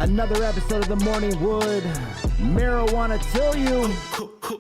Another episode of the Morning Wood Marijuana to you.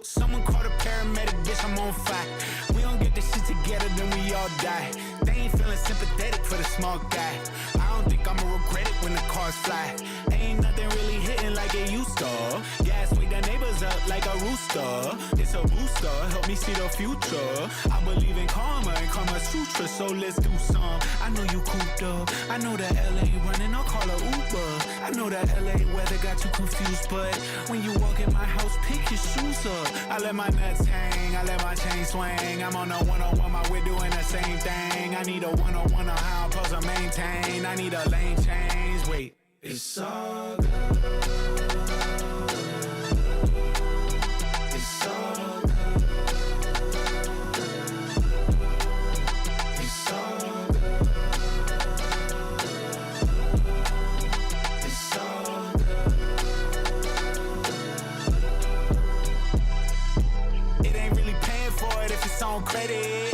Someone called a paramedic, bitch, I'm on fire. We don't get this shit together, then we all die. They ain't feeling sympathetic for the small guy. I don't think I'ma regret it when the cars fly. Ain't nothing really hitting like it used to. Gas wake the neighbors up like a rooster. It's a booster, help me see the future. I believe in karma and karma's sutra, so let's do some. I know you cooped up. I know that LA running, I'll call a Uber. I know that LA weather got you confused, but when you walk in my house, pick your shoes up. I let my nuts hang, I let my chain swing. I'm on a 101, my we're doing the same thing. I need a 101 on how I'm supposed to maintain. I need a lane change, wait. It's all good. It's all good. It's all good. It's all good. It ain't really paying for it if it's on credit.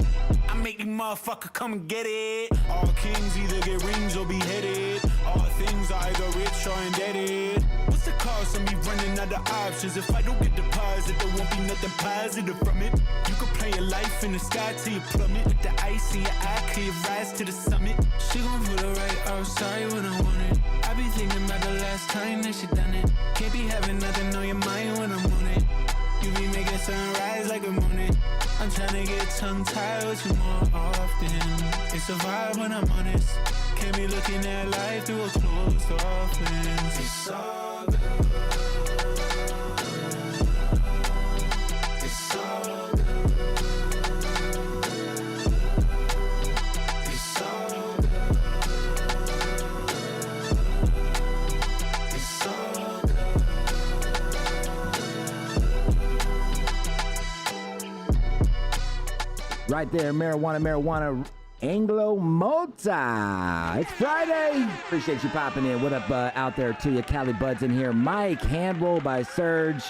I make you motherfucker come and get it. All kings either get rings or be headed. All things are either rich or indebted. What's the cost of me running out of options? If I don't get deposit, there won't be nothing positive from it. You can play your life in the sky till you plummet. With the ice in your eye, till you rise to the summit. She gon' put it right outside when I want it. I be thinking about the last time that she done it. Can't be having nothing on your mind when I'm on it. You be making sunrise like a morning. I'm tryna get tongue-tied with you more often. It's a vibe when I'm honest. Can't be looking at life through a closed off lens. It's all good. It's all good. It's all good. It's all good. Right there, marijuana, Anglo Mota. It's Friday. Appreciate you popping in. What up out there to you? Cali Buds in here. Mike, handroll by Surge.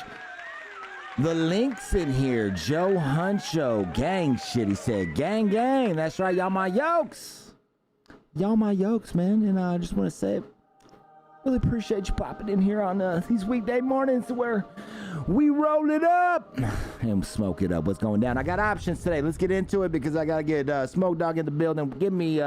The Links in here. Joe Huncho. Gang shit, he said. Gang. That's right. Y'all my yokes. Y'all my yokes, man. And I just want to say, really appreciate you popping in here on these weekday mornings where we roll it up and smoke it up. What's going down? I got options today. Let's get into it because I got to get Smoke Dog in the building. Give me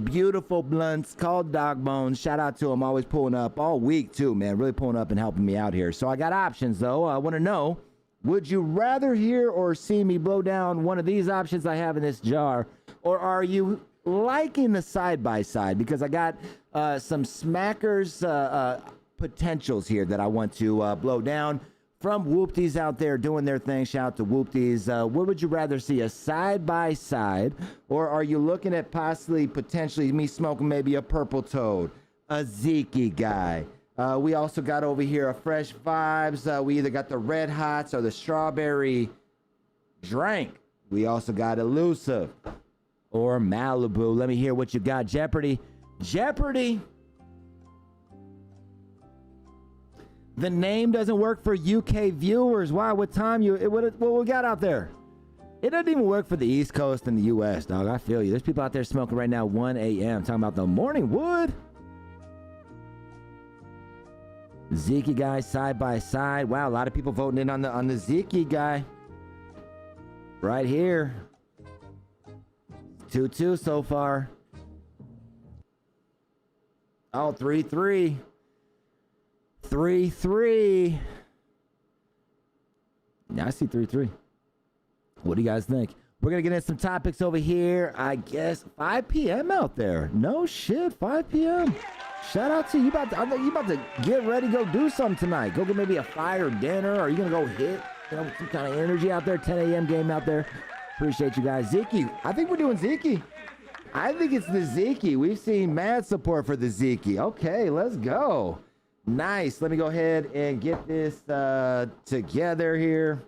beautiful blunts called Dog Bones. Shout out to him. Always pulling up all week too, man. Really pulling up and helping me out here. So I got options though. I want to know, would you rather hear or see me blow down one of these options I have in this jar? Or are you liking the side-by-side? Because I got some smackers potentials here that I want to blow down from Whoopties out there doing their thing. Shout out to Whoopties. What would you rather see, a side-by-side, or are you looking at potentially me smoking maybe a Purple Toad, a Zeke guy? We also got over here a Fresh Vibes. We either got the Red Hots or the Strawberry Drink. We also got Elusive or Malibu. Let me hear what you got. Jeopardy. The name doesn't work for UK viewers. Why? What time what we got out there? It doesn't even work for the East Coast and the US, dog. I feel you. There's people out there smoking right now, 1 a.m. talking about the Morning Wood. Zeke guy side by side. Wow, a lot of people voting in on the Zeke guy. Right here. 2-2 so far. Oh, 3-3. 3-3. Now I see 3-3. What do you guys think? We're going to get into some topics over here. I guess 5 p.m. out there. No shit, 5 p.m. Shout out to you. I think you about to get ready, go do something tonight. Go get maybe a fire dinner. Or are you going to go hit some kind of energy out there? 10 a.m. game out there. Appreciate you guys. Zeke. I think we're doing Zeke. I think it's the Zeke. We've seen mad support for the Zeke. Okay, let's go. Nice. Let me go ahead and get this together here.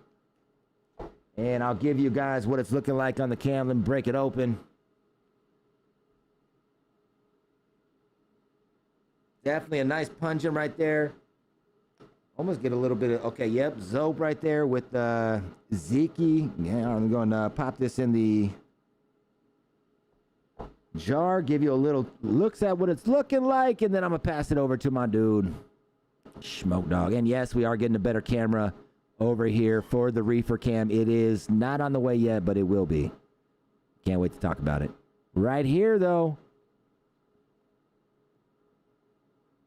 And I'll give you guys what it's looking like on the cam. Let me break it open. Definitely a nice pungent right there. Almost get a little bit of, okay, yep, Zope right there with Zeke. Yeah, I'm going to pop this in the jar, give you a little looks at what it's looking like, and then I'm going to pass it over to my dude, Smoke Dog. And yes, we are getting a better camera over here for the reefer cam. It is not on the way yet, but it will be. Can't wait to talk about it. Right here, though.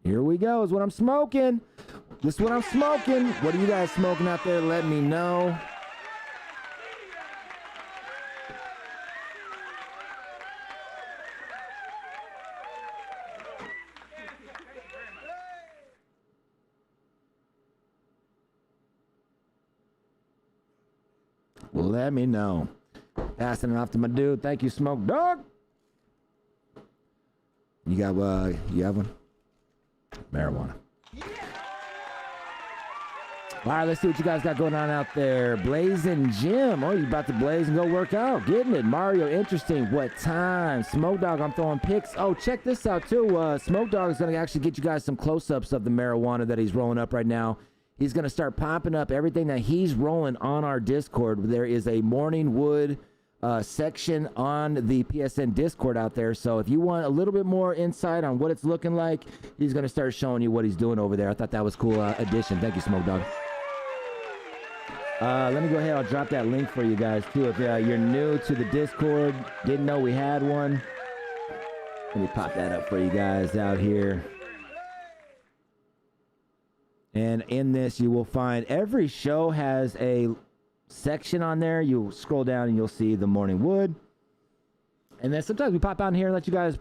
Here we go, is what I'm smoking. This is what I'm smoking. What are you guys smoking out there? Let me know. Let me know. Passing it off to my dude. Thank you, Smoke Dog. You got you have one? Marijuana. All right, let's see what you guys got going on out there. Blazing Jim. Oh, you about to blaze and go work out. Getting it. Mario, interesting. What time? Smoke Dog, I'm throwing pics. Oh, check this out, too. Smoke Dog is going to actually get you guys some close-ups of the marijuana that he's rolling up right now. He's going to start popping up everything that he's rolling on our Discord. There is a morning wood section on the PSN Discord out there. So if you want a little bit more insight on what it's looking like, he's going to start showing you what he's doing over there. I thought that was a cool addition. Thank you, Smoke Dog. Let me go ahead. I'll drop that link for you guys, too. If you're new to the Discord, didn't know we had one, let me pop that up for you guys out here. And in this, you will find every show has a section on there. You scroll down and you'll see the morning wood. And then sometimes we pop out in here and let you guys,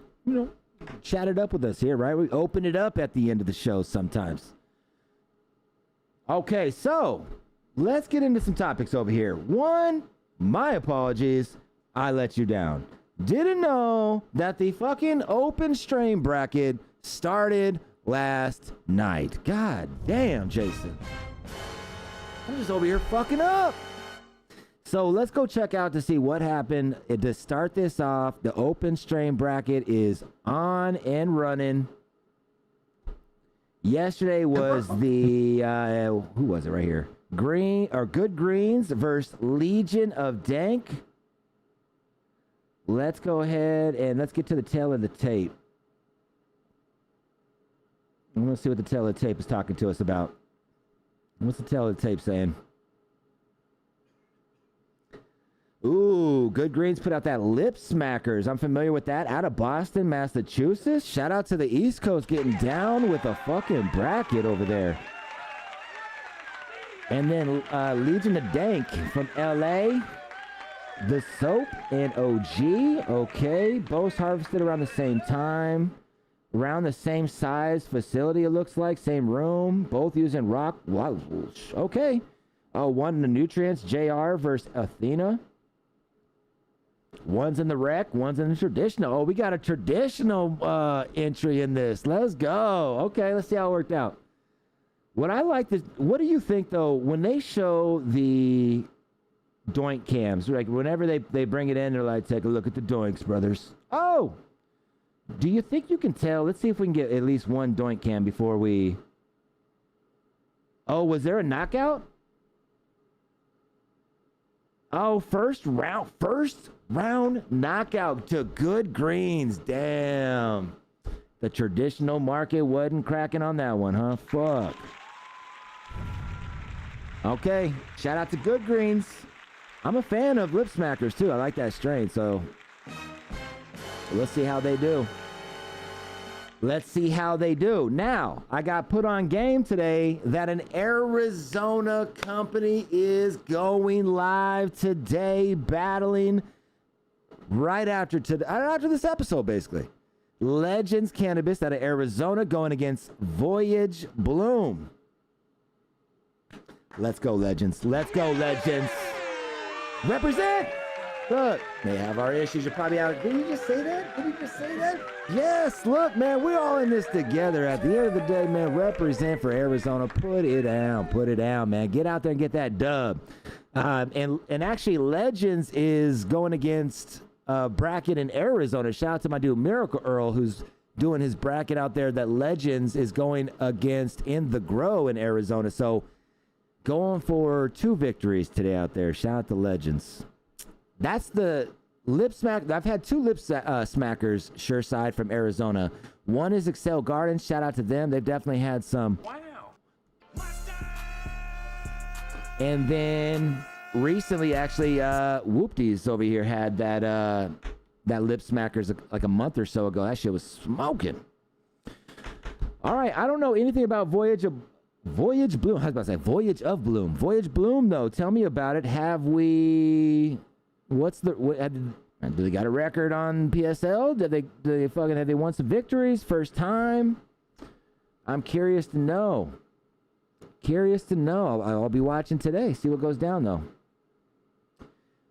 chat it up with us here, right? We open it up at the end of the show sometimes. Okay, so let's get into some topics over here. One, my apologies, I let you down. Didn't know that the fucking open strain bracket started last night. God damn, Jason. I'm just over here fucking up. So let's go check out to see what happened. To start this off, the open strain bracket is on and running. Yesterday was the, who was it right here? Good Greens versus Legion of Dank. Let's go ahead and let's get to the tail of the tape. I'm going to see what the tail of the tape is talking to us about. What's the tail of the tape saying? Ooh, Good Greens put out that Lip Smackers. I'm familiar with that. Out of Boston, Massachusetts. Shout out to the East Coast getting down with a fucking bracket over there. And then Legion of Dank from LA. The Soap and OG. Okay. Both harvested around the same time. Around the same size facility, it looks like. Same room. Both using rock. Wow. Okay. Oh, one in the nutrients. JR versus Athena. One's in the rec. One's in the traditional. Oh, we got a traditional entry in this. Let's go. Okay, let's see how it worked out. What I like this. What do you think, though, when they show the Doink cams? Like, whenever they bring it in, they're like, take a look at the Doinks, brothers. Oh! Do you think you can tell? Let's see if we can get at least one Doink cam before we... Oh, was there a knockout? Oh, first round knockout to Good Greens. Damn. The traditional market wasn't cracking on that one, huh? Fuck. Okay, shout out to Good Greens. I'm a fan of Lip Smackers, too. I like that strain, so... Let's see how they do. Let's see how they do. Now, I got put on game today that an Arizona company is going live today, battling right after this episode, basically. Legends Cannabis out of Arizona going against Voyage Bloom. Let's go, Legends. Let's go, Legends. Represent! Look, may have our issues. You're probably out. Did you just say that? Did you just say that? Yes, look, man, we're all in this together. At the end of the day, man, represent for Arizona. Put it down, man. Get out there and get that dub. And actually, Legends is going against bracket in Arizona. Shout out to my dude, Miracle Earl, who's doing his bracket out there that Legends is going against in the Grow in Arizona. So, going for 2 victories today out there. Shout out to Legends. That's the lip smack. I've had 2 lip smackers, Sureside from Arizona. One is Excel Gardens. Shout out to them. They've definitely had some. Wow. And then recently, actually, Whoopties over here had that lip smackers like a month or so ago. That shit was smoking. All right, I don't know anything about Voyage Bloom. I was about to say Voyage of Bloom. Voyage Bloom, though. Tell me about it. Have we? Do they got a record on PSL? Did they fucking have they won some victories? First time? I'm curious to know. I'll be watching today. See what goes down though.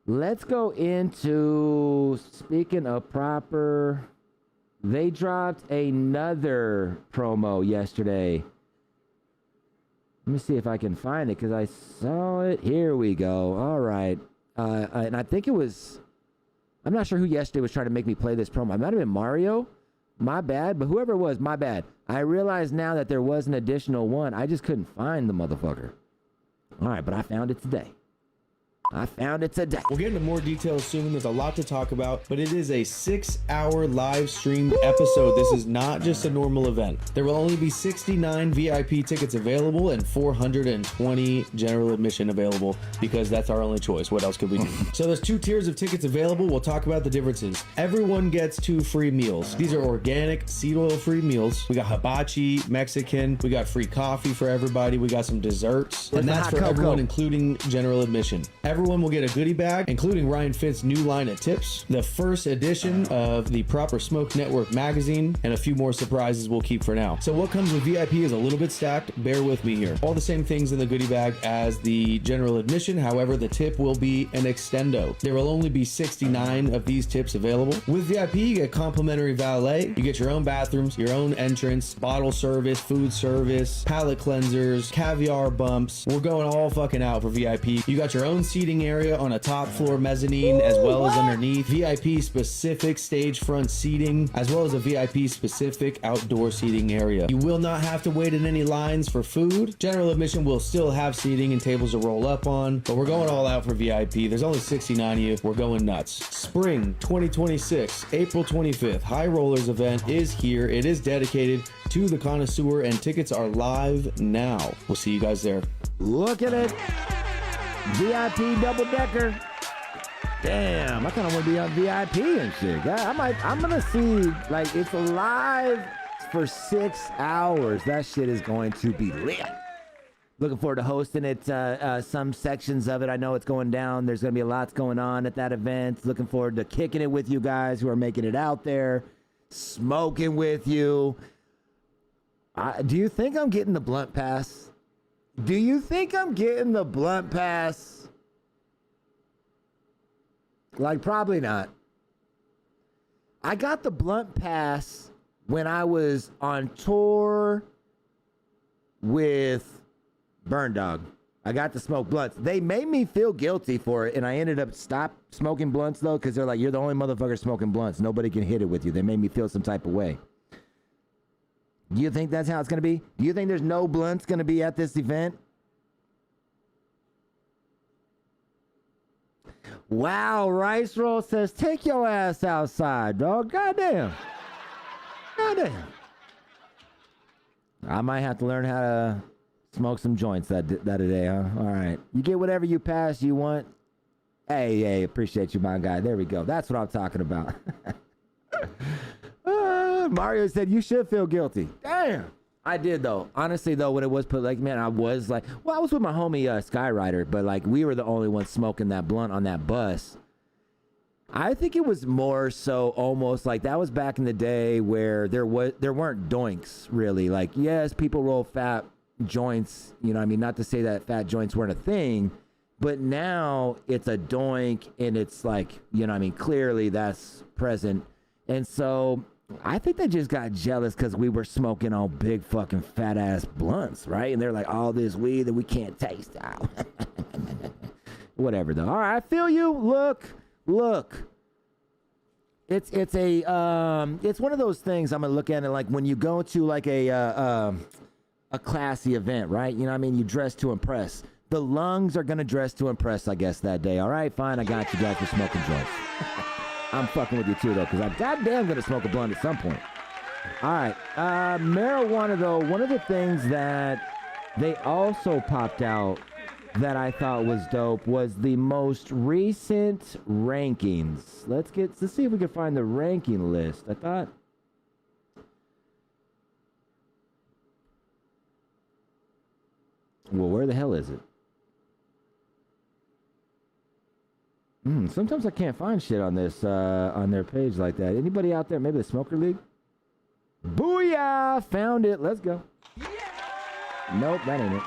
Let's go into, speaking of proper, they dropped another promo yesterday. Let me see if I can find it because I saw it. Here we go. All right. And I think it was, I'm not sure who yesterday was trying to make me play this promo. It might have been Mario. My bad. But whoever it was, my bad. I realize now that there was an additional one. I just couldn't find the motherfucker. All right, but I found it today. We'll get into more details soon. There's a lot to talk about, but it is a 6-hour live streamed episode. This is not just a normal event. There will only be 69 VIP tickets available and 420 general admission available because that's our only choice. What else could we do? So there's 2 tiers of tickets available. We'll talk about the differences. Everyone gets 2 free meals. These are organic, seed oil free meals. We got hibachi, Mexican. We got free coffee for everybody. We got some desserts. And that's for everyone, including general admission. Everyone will get a goodie bag, including Ryan Fitt's new line of tips, the first edition of the Proper Smoke Network magazine, and a few more surprises we'll keep for now. So what comes with VIP is a little bit stacked. Bear with me here. All the same things in the goodie bag as the general admission. However, the tip will be an extendo. There will only be 69 of these tips available. With VIP, you get complimentary valet. You get your own bathrooms, your own entrance, bottle service, food service, palate cleansers, caviar bumps. We're going all fucking out for VIP. You got your own seating area on a top floor mezzanine as well as underneath, VIP specific stage front seating as well as a VIP specific outdoor seating area. You will not have to wait in any lines for food. General admission will still have seating and tables to roll up on, but we're going all out for VIP. There's only 69 of you. We're going nuts. Spring 2026, April 25th, High Rollers event is here. It is dedicated to the connoisseur and tickets are live now. We'll see you guys there. Look at it. VIP double decker. Damn, I kind of want to be on VIP and shit. I'm gonna see, like, it's live for 6 hours. That shit is going to be lit. Looking forward to hosting it. Some sections of it, I know it's going down. There's gonna be a lot going on at that event. Looking forward to kicking it with you guys who are making it out there, smoking with you. Do you think I'm getting the blunt pass? Do you think I'm getting the blunt pass? Like, probably not. I got the blunt pass when I was on tour with Burn Dog. I got to smoke blunts. They made me feel guilty for it, and I ended up stop smoking blunts, though, because they're like, you're the only motherfucker smoking blunts. Nobody can hit it with you. They made me feel some type of way. Do you think that's how it's going to be? Do you think there's no blunts going to be at this event? Wow, Rice Roll says, take your ass outside, dog. Goddamn. I might have to learn how to smoke some joints that day, huh? All right. You get whatever you pass you want. Hey, appreciate you, my guy. There we go. That's what I'm talking about. Mario said, you should feel guilty. Damn. I did, though. Honestly, though, when it was put, like, man, I was like, well, I was with my homie Skyrider, but, like, we were the only ones smoking that blunt on that bus. I think it was more so almost like that was back in the day where there weren't doinks, really. Like, yes, people roll fat joints, you know what I mean? Not to say that fat joints weren't a thing, but now it's a doink, and it's like, you know what I mean? Clearly that's present. And so I think they just got jealous because we were smoking all big fucking fat ass blunts, right? And they're like, all this weed that we can't taste out. Whatever though. All right, I feel you. Look. It's one of those things I'm gonna look at it like when you go to like a classy event, right? You know what I mean? You dress to impress. The lungs are gonna dress to impress, I guess, that day. All right, fine, I got you guys for smoking joints. I'm fucking with you too, though, because I'm goddamn gonna smoke a blunt at some point. All right. Marijuana, though, one of the things that they also popped out that I thought was dope was the most recent rankings. Let's see if we can find the ranking list. I thought. Well, where the hell is it? Sometimes I can't find shit on this on their page like that. Anybody out there? Maybe the Smoker League? Booyah! Found it. Let's go. Nope, that ain't it.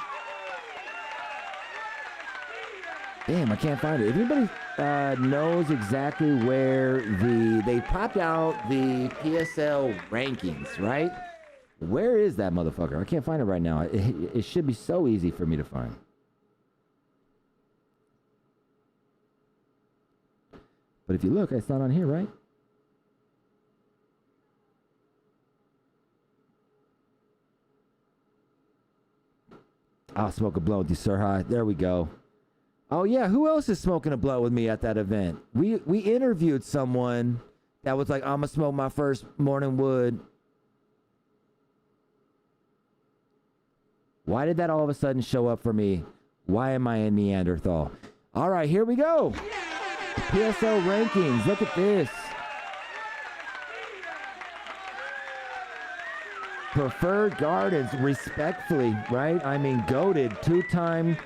Damn, I can't find it. If anybody knows exactly where they popped out the PSL rankings, right? Where is that motherfucker? I can't find it right now. It should be so easy for me to find. But if you look, it's not on here, right? I'll smoke a blunt with you, SirHIGH. There we go. Oh, yeah. Who else is smoking a blunt with me at that event? We interviewed someone that was like, I'm going to smoke my first morning wood. Why did that all of a sudden show up for me? Why am I a Neanderthal? All right, here we go. PSL rankings. Look at this. Preferred Gardens, respectfully, right? I mean, goated, two-time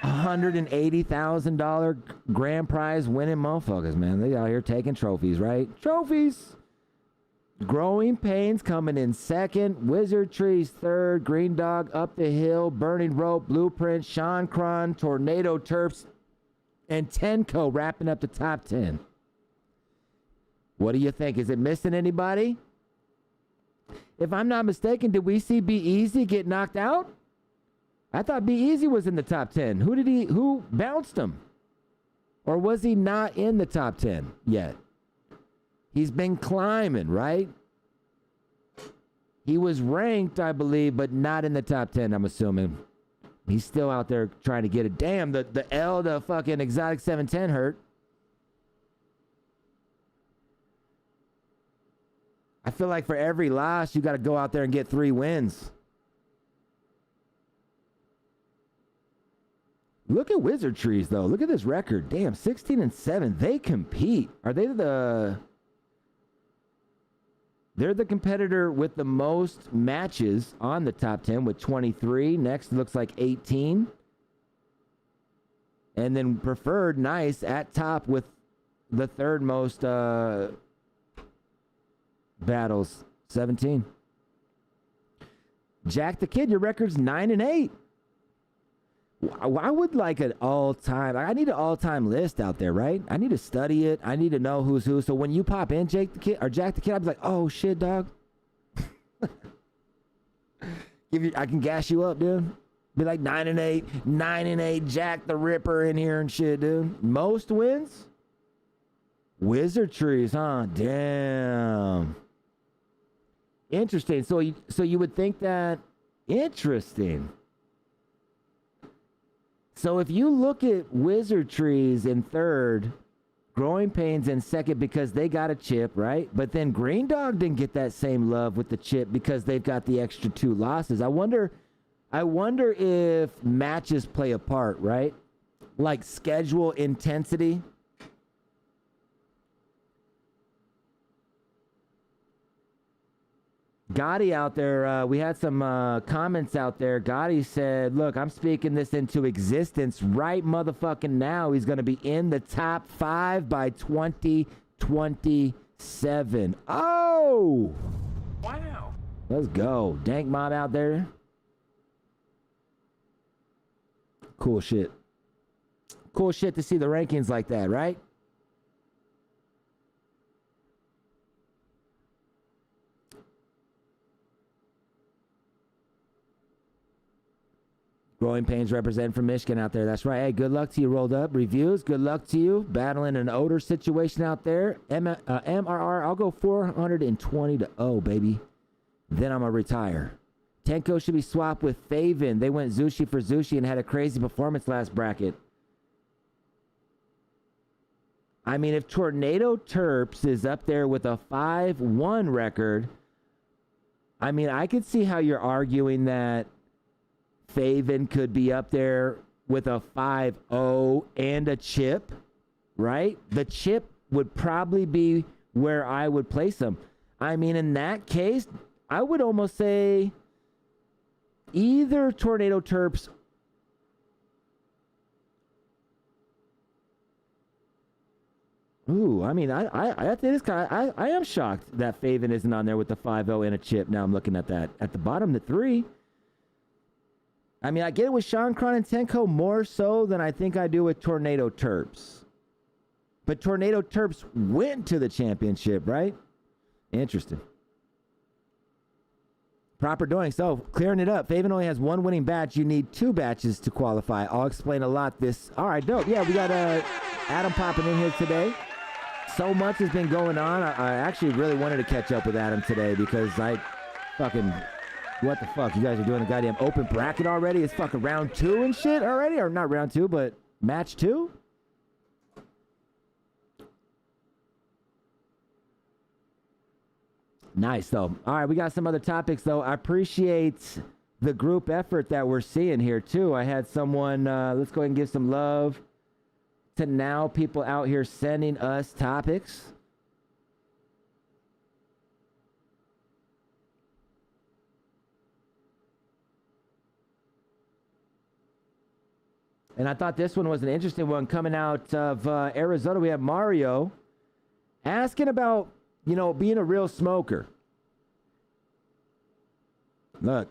$180,000 grand prize winning motherfuckers, man. They out here taking trophies, right? Trophies. Growing Pains coming in second. Wizard Trees third. Green Dog Up the Hill. Burning Rope. Blueprint. Sean Cron. Tornado Terps. And Tenco wrapping up the top 10. What do you think? Is it missing anybody? If I'm not mistaken, did we see Be Easy get knocked out? I thought Be Easy was in the top 10. Who bounced him? Or was he not in the top 10 yet? He's been climbing, right? He was ranked, I believe, but not in the top 10, I'm assuming. He's still out there trying to get it. Damn, the L, the fucking Exotic 710 hurt. I feel like for every loss, you got to go out there and get 3 wins. Look at Wizard Trees, though. Look at this record. Damn, 16-7. They compete. Are they They're the competitor with the most matches on the top 10 with 23. Next looks like 18. And then Preferred, nice, at top with the third most battles, 17. Jack the Kid, your record's 9-8. I would like an all-time. I need an all-time list out there, right? I need to study it. I need to know who's who. So when you pop in Jake the Kid or Jack the Kid, I'll be like, oh shit, dog. I can gas you up, dude. Be like 9-8, 9-8, Jack the Ripper in here and shit, dude. Most wins? Wizard Trees, huh? Damn. Interesting. So you would think that interesting. So if you look at Wizard Trees in third, Growing Pains in second because they got a chip, right? But then Green Dog didn't get that same love with the chip because they've got the extra 2 losses. I wonder if matches play a part, right? Like schedule intensity. Gotti out there, we had some comments out there. Gotti said, look, I'm speaking this into existence right motherfucking now. He's going to be in the top 5 by 2027. Oh! Wow. Let's go. Dank Mob out there. Cool shit. Cool shit to see the rankings like that, right? Growing Pains represent from Michigan out there. That's right. Hey, good luck to you, Rolled Up. Reviews, good luck to you. Battling an odor situation out there. MRR, I'll go 420-0, baby. Then I'm going to retire. Tenko should be swapped with Faven. They went Zushi for Zushi and had a crazy performance last bracket. I mean, if Tornado Terps is up there with a 5-1 record, I mean, I could see how you're arguing that Faven could be up there with a 5-0 and a chip, right? The chip would probably be where I would place them. I mean, in that case, I would almost say either Tornado Terps. Ooh, I mean, I think this guy, I am shocked that Faven isn't on there with the 5-0 and a chip. Now I'm looking at that. At the bottom, the 3. I mean, I get it with Sean Cron and Tenko more so than I think I do with Tornado Terps. But Tornado Terps went to the championship, right? Interesting. Proper Doinks. So, clearing it up. Faven only has 1 winning batch. You need 2 batches to qualify. I'll explain a lot this. All right, dope. Yeah, we got Adam popping in here today. So much has been going on. I actually really wanted to catch up with Adam today because I fucking... What the fuck? You guys are doing a goddamn open bracket already? It's fucking round 2 and shit already? Or not round 2, but match 2? Nice, though. All right, we got some other topics, though. I appreciate the group effort that we're seeing here, too. I had someone, let's go ahead and give some love to now people out here sending us topics. And I thought this one was an interesting one coming out of Arizona. We have Mario asking about, you know, being a real smoker. Look.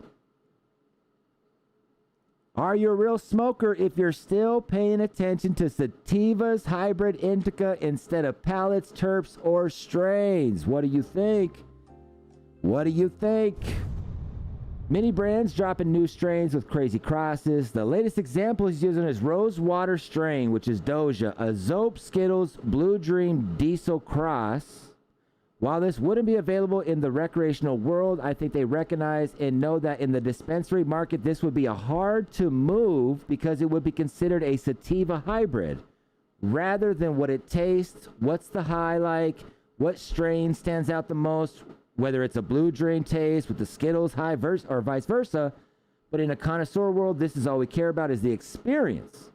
Are you a real smoker if you're still paying attention to sativas, hybrid indica instead of pallets, terps, or strains? What do you think? What do you think? Many brands dropping new strains with crazy crosses. The latest example is using his Rosewater strain, which is Doja, a Zope Skittles Blue Dream Diesel cross. While this wouldn't be available in the recreational world, I think they recognize and know that in the dispensary market, this would be a hard to move because it would be considered a sativa hybrid. Rather than what it tastes, what's the high like, what strain stands out the most, whether it's a Blue Dream taste with the Skittles high or vice versa. But in a connoisseur world, this is all we care about is the experience.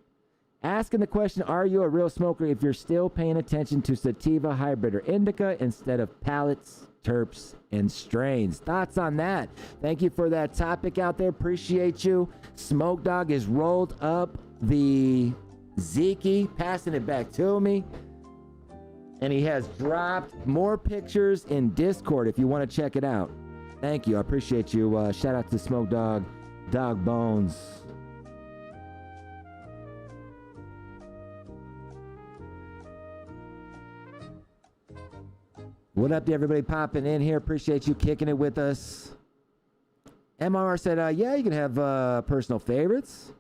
Asking the question, are you a real smoker if you're still paying attention to sativa, hybrid, or indica instead of pallets, terps, and strains? Thoughts on that? Thank you for that topic out there. Appreciate you. Smoke Dog has rolled up the Zeke, passing it back to me. And he has dropped more pictures in Discord if you want to check it out. Thank you. I appreciate you. Shout out to Smoke Dog, Dog Bones. What up to everybody popping in here? Appreciate you kicking it with us. MR said, yeah, you can have personal favorites.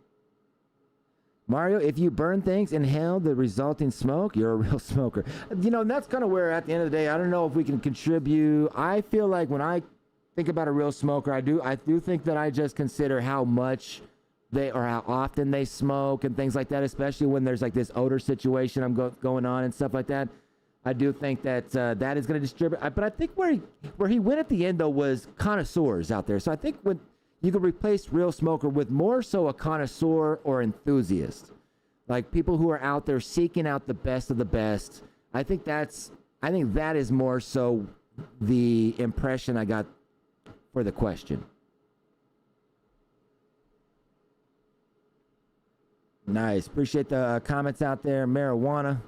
Mario, if you burn things, inhale the resulting smoke, you're a real smoker. You know, and that's kind of where at the end of the day, I don't know if we can contribute. I feel like when I think about a real smoker, I do think that I just consider how much they or how often they smoke and things like that, especially when there's like this odor situation going on and stuff like that. I do think that that is going to distribute. But I think where he went at the end, though, was connoisseurs out there. So I think when you could replace real smoker with more so a connoisseur or enthusiast, like people who are out there seeking out the best of the best. I think that is more so the impression I got for the question. Nice. Appreciate the comments out there. Marijuana.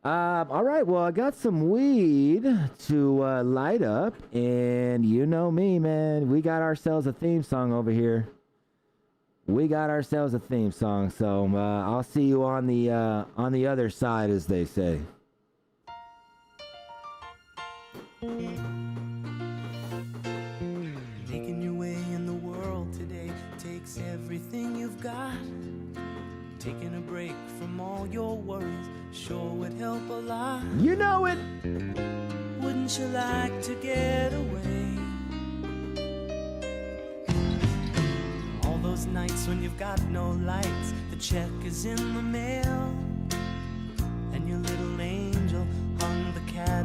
All right, well, I got some weed to light up, and you know me, man. We got ourselves a theme song over here. So I'll see you on the other side, as they say. Making your way in the world today takes everything you've got. Taking a break from all your worries sure would help a lot. You know it. Wouldn't you like to get away? All those nights when you've got no lights, the check is in the mail, and your little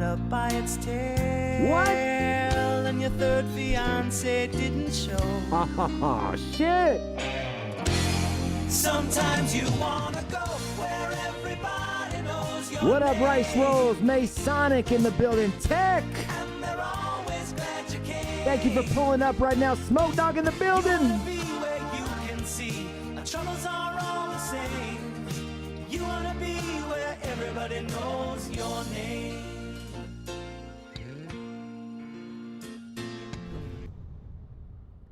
up by its tail. What? And your third fiance didn't show. Oh, shit. Sometimes you wanna go where everybody knows your What up, Rice name. Rolls? Masonic in the building. Tech. And they're always glad you came. Thank you for pulling up right now. Smoke Dog in the building. You wanna be where you can see our troubles are all the same. You wanna be where everybody knows your name.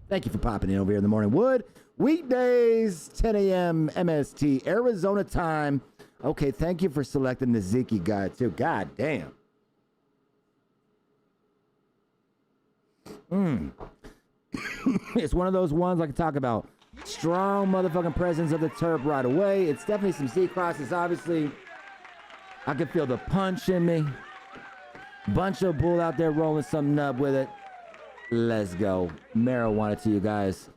Thank you for popping in over here in the morning. Wood, weekdays, 10 a.m. MST, Arizona time. Okay, thank you for selecting the Ziki guy, too. God damn. It's one of those ones I can talk about. Strong motherfucking presence of the terp right away. It's definitely some C-crosses, obviously. I can feel the punch in me. Bunch of bull out there rolling something up with it. Let's go. Marijuana to you guys.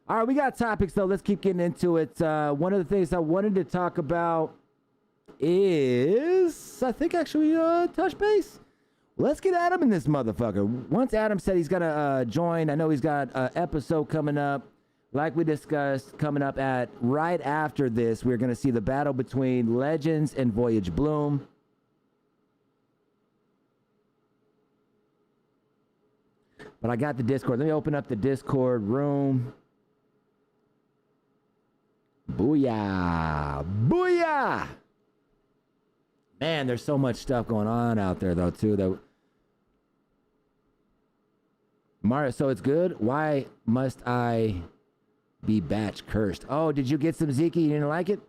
All right, we got topics, though. Let's keep getting into it. One of the things I wanted to talk about is, I think, actually, touch base. Let's get Adam in this motherfucker. Once Adam said he's going to join, I know he's got an episode coming up. Like we discussed, coming up at right after this, we're going to see the battle between Legends and Voyage Bloom. But I got the Discord. Let me open up the Discord room. Booyah. Booyah. Man, there's so much stuff going on out there, though, too. That Mario, so it's good. Why must I be batch cursed? Oh, did you get some Ziki? You didn't like it?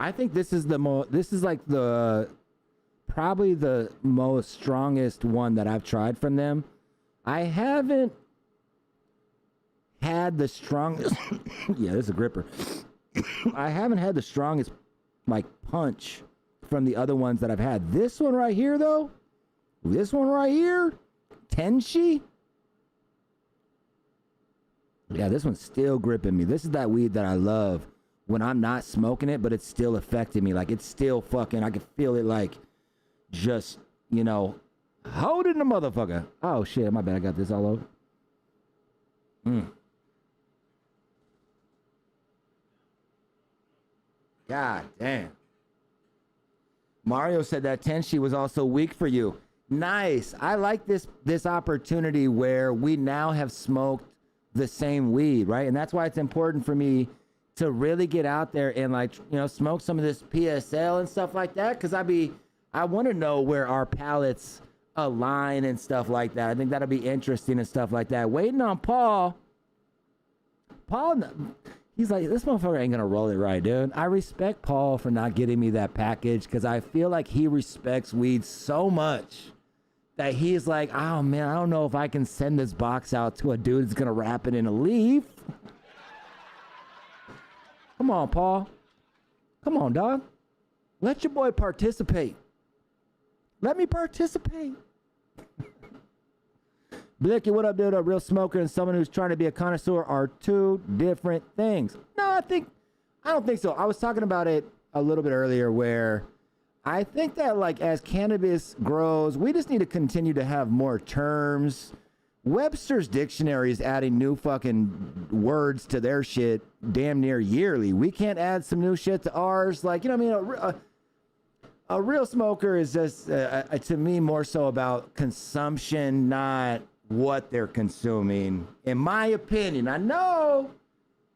I think this is like probably the most strongest one that I've tried from them. I haven't had the strongest yeah, this is a gripper. I haven't had the strongest like punch from the other ones that I've had. This one right here though, Tenshi. Yeah, this one's still gripping me. This is that weed that I love when I'm not smoking it, but it's still affecting me. Like it's still fucking, I can feel it like just, you know, holding the motherfucker. Oh shit, my bad, I got this all over. God damn. Mario said that Tenshi was also weak for you. Nice. I like this opportunity where we now have smoked the same weed, right? And that's why it's important for me to really get out there and like, you know, smoke some of this PSL and stuff like that. Cause I want to know where our palates align and stuff like that. I think that'll be interesting and stuff like that. Waiting on Paul. He's like, this motherfucker ain't gonna roll it right, dude. I respect Paul for not getting me that package because I feel like he respects weed so much that he's like, oh man, I don't know if I can send this box out to a dude that's gonna wrap it in a leaf. Come on, Paul. Come on, dog. Let your boy participate. Let me participate. Blicky, what up, dude? A real smoker and someone who's trying to be a connoisseur are two different things. No, I don't think so. I was talking about it a little bit earlier where I think that like as cannabis grows, we just need to continue to have more terms. Webster's dictionary is adding new fucking words to their shit damn near yearly. We can't add some new shit to ours. Like, you know what I mean? A real smoker is just, to me, more so about consumption, not what they're consuming. In my opinion, I know,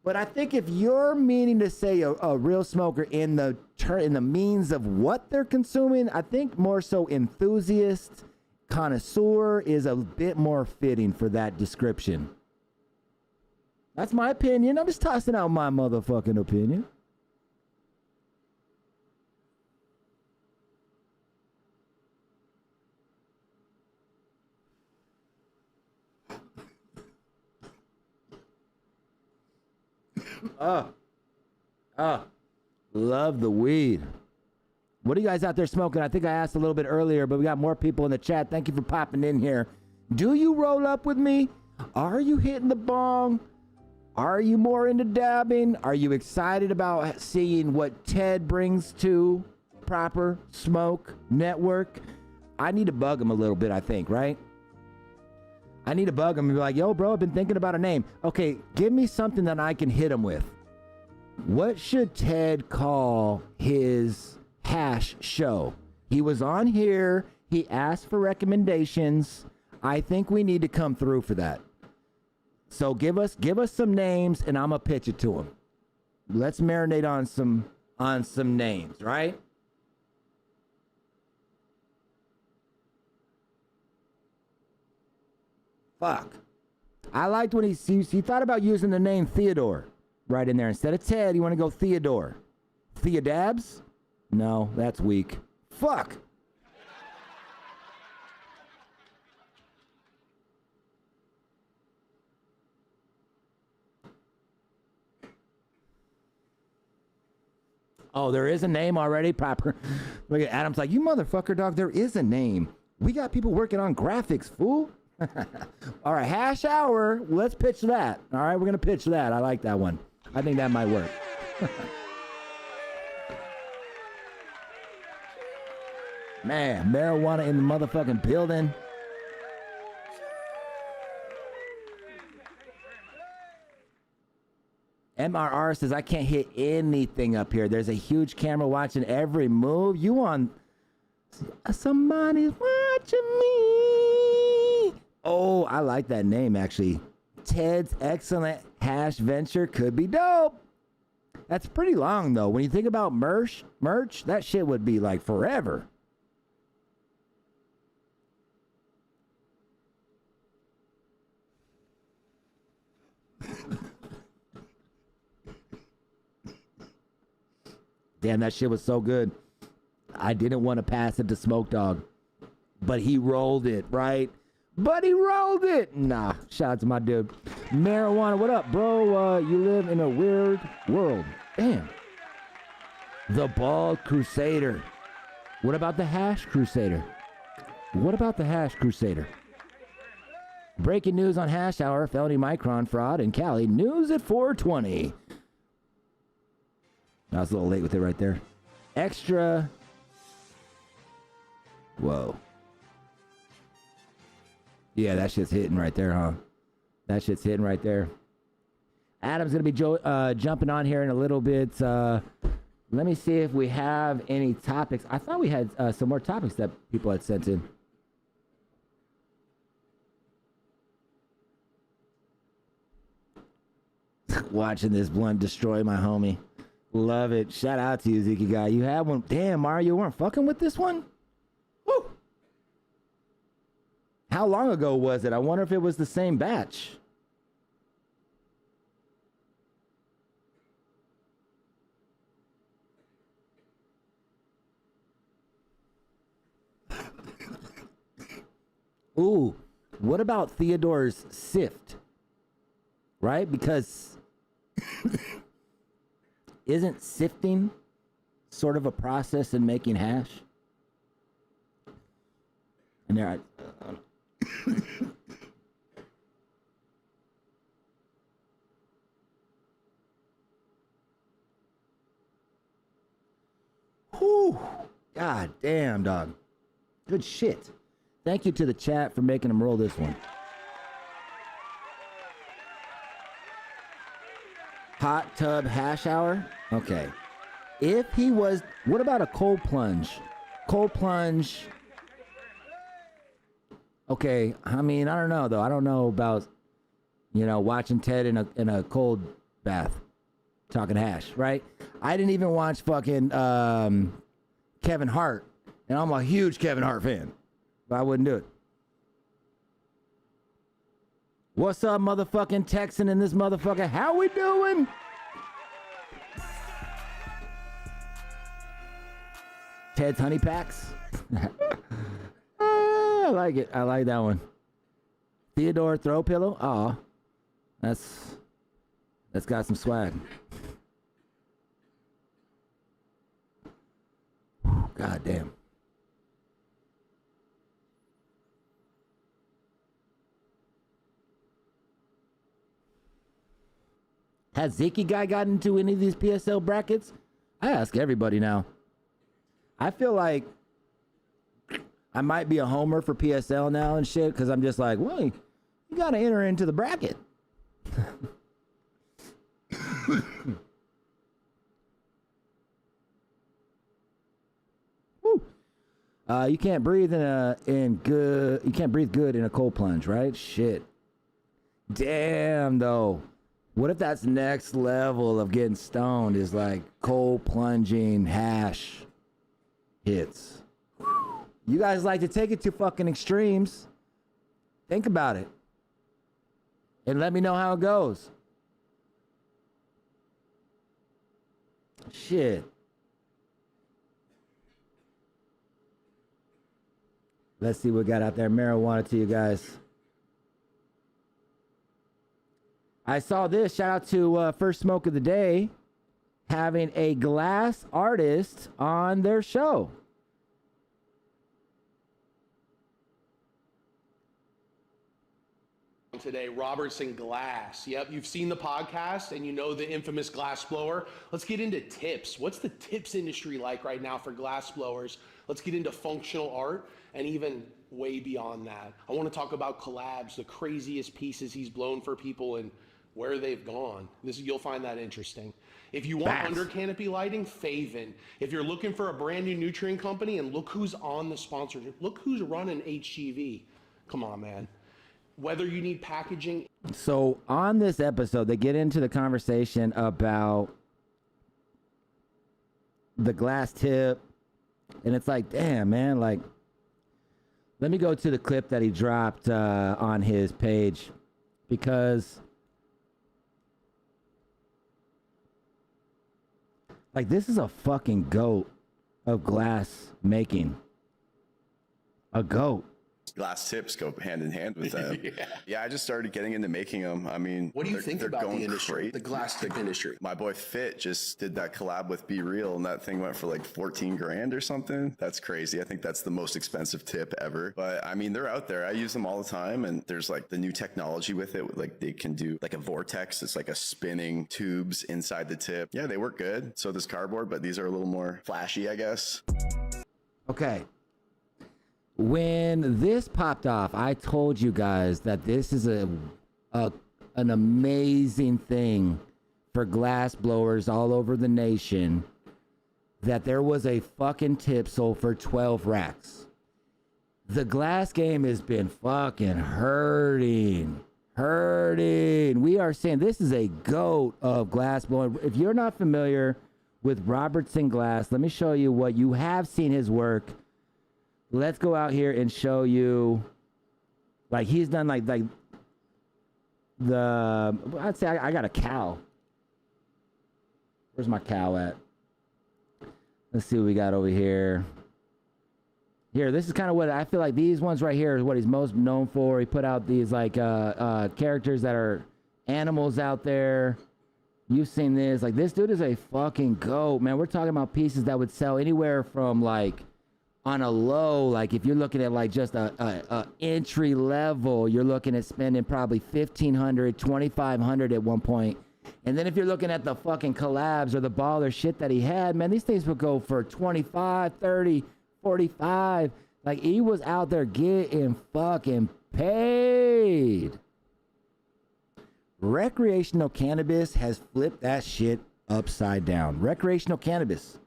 but I think if you're meaning to say a real smoker in the means of what they're consuming, I think more so enthusiast, connoisseur is a bit more fitting for that description. That's my opinion. I'm just tossing out my motherfucking opinion. Love the weed. What are you guys out there smoking? I think I asked a little bit earlier, but we got more people in the chat. Thank you for popping in here. Do you roll up with me? Are you hitting the bong? Are you more into dabbing? Are you excited about seeing what Ted brings to Proper Smoke Network? I need to bug him a little bit, I think, right? I need to bug him and be like, yo, bro, I've been thinking about a name. Okay, give me something that I can hit him with. What should Ted call his hash show? He was on here. He asked for recommendations. I think we need to come through for that. So give us some names, and I'm gonna pitch it to him. Let's marinate on some names, right? Fuck. I liked when he thought about using the name Theodore right in there. Instead of Ted, you want to go Theodore. Theodabs? No, that's weak. Fuck. Oh, there is a name already, Proper. Look at Adam's like, you motherfucker, dog, there is a name. We got people working on graphics, fool. All right, hash hour. Let's pitch that. All right, we're going to pitch that. I like that one. I think that might work. Man, marijuana in the motherfucking building. MRR says, I can't hit anything up here. There's a huge camera watching every move. You on... Somebody's watching me. Oh, I like that name, actually. Ted's Excellent Hash Venture could be dope. That's pretty long, though. When you think about merch, that shit would be like forever. Damn, that shit was so good. I didn't want to pass it to Smoke Dog, but he rolled it, right? But he rolled it. Nah, shout out to my dude. Marijuana, what up, bro? You live in a weird world. Damn. The Bald Crusader. What about the Hash Crusader? What about the Hash Crusader? Breaking news on Hash Hour, felony micron fraud in Cali. News at 4:20. I was a little late with it right there. Extra. Whoa. Yeah, that shit's hitting right there, huh? That shit's hitting right there. Adam's going to be jumping on here in a little bit. Let me see if we have any topics. I thought we had some more topics that people had sent in. Watching this blunt destroy my homie. Love it. Shout out to you, Ziki guy. You had one. Damn, Mario, you weren't fucking with this one? Woo! How long ago was it? I wonder if it was the same batch. Ooh, what about Theodore's Sift? Right? Because isn't sifting sort of a process in making hash? And there Whew. God damn, dog. Good shit. Thank you to the chat for making them roll this one. Hot tub hash hour? Okay. If he was... What about a cold plunge? Cold plunge... Okay, I mean, I don't know, though. I don't know about, you know, watching Ted in a cold bath. Talking hash, right? I didn't even watch fucking Kevin Hart. And I'm a huge Kevin Hart fan. But I wouldn't do it. What's up, motherfucking Texan in this motherfucker? How we doing? Ted's Honey Packs. I like it. I like that one. Theodore Throw Pillow. Aw. That's got some swag. God damn. Has Ziki guy gotten into any of these PSL brackets? I ask everybody now. I feel like I might be a homer for PSL now and shit, because I'm just like, well, you got to enter into the bracket. You can't breathe you can't breathe good in a cold plunge, right? Shit. Damn, though. What if that's next level of getting stoned is like cold plunging hash hits? You guys like to take it to fucking extremes. Think about it. And let me know how it goes. Shit. Let's see what we got out there. Marijuana to you guys. I saw this. Shout out to First Smoke of the Day having a glass artist on their show. Today, Robertson Glass. Yep, you've seen the podcast and you know the infamous glass blower. Let's get into tips. What's the tips industry like right now for glass blowers? Let's get into functional art and even way beyond that. I want to talk about collabs, the craziest pieces he's blown for people and where they've gone. You'll find that interesting. If you want under canopy lighting, Faven. If you're looking for a brand new nutrient company, and look who's on the sponsorship. Look who's running HGV. Come on, man. Whether you need packaging. So on this episode, they get into the conversation about the glass tip. And it's like, damn, man, like, let me go to the clip that he dropped on his page, because like, this is a fucking goat of glass making. A goat. Glass tips go hand in hand with them. Yeah, I just started getting into making them. I mean, what do you think about the industry, crazy. The glass tip industry? My boy Fit just did that collab with Be Real, and that thing went for like 14 grand or something. That's crazy. I think that's the most expensive tip ever. But I mean, they're out there. I use them all the time, and there's like the new technology with it. Like they can do like a vortex. It's like a spinning tubes inside the tip. Yeah, they work good. So does cardboard, but these are a little more flashy, I guess. Okay. When this popped off, I told you guys that this is an amazing thing for glass blowers all over the nation, that there was a fucking tip sold for 12 racks. The glass game has been fucking hurting. We are saying this is a goat of glass blowing. If you're not familiar with Robertson Glass, let me show you what you have seen his work. Let's go out here and show you, like, he's done like I'd say I got a cow. Where's my cow at? Let's see what we got over here. Here, this is kind of what I feel like these ones right here is what he's most known for. He put out these like characters that are animals out there. You've seen this. Like, this dude is a fucking goat, man. We're talking about pieces that would sell anywhere from like, on a low, like if you're looking at like just a entry level, you're looking at spending probably $1,500, $2,500 at one point. And then if you're looking at the fucking collabs or the baller shit that he had, man, these things would go for 25, 30, 45. Like, he was out there getting fucking paid. Recreational cannabis has flipped that shit upside down. Recreational cannabis.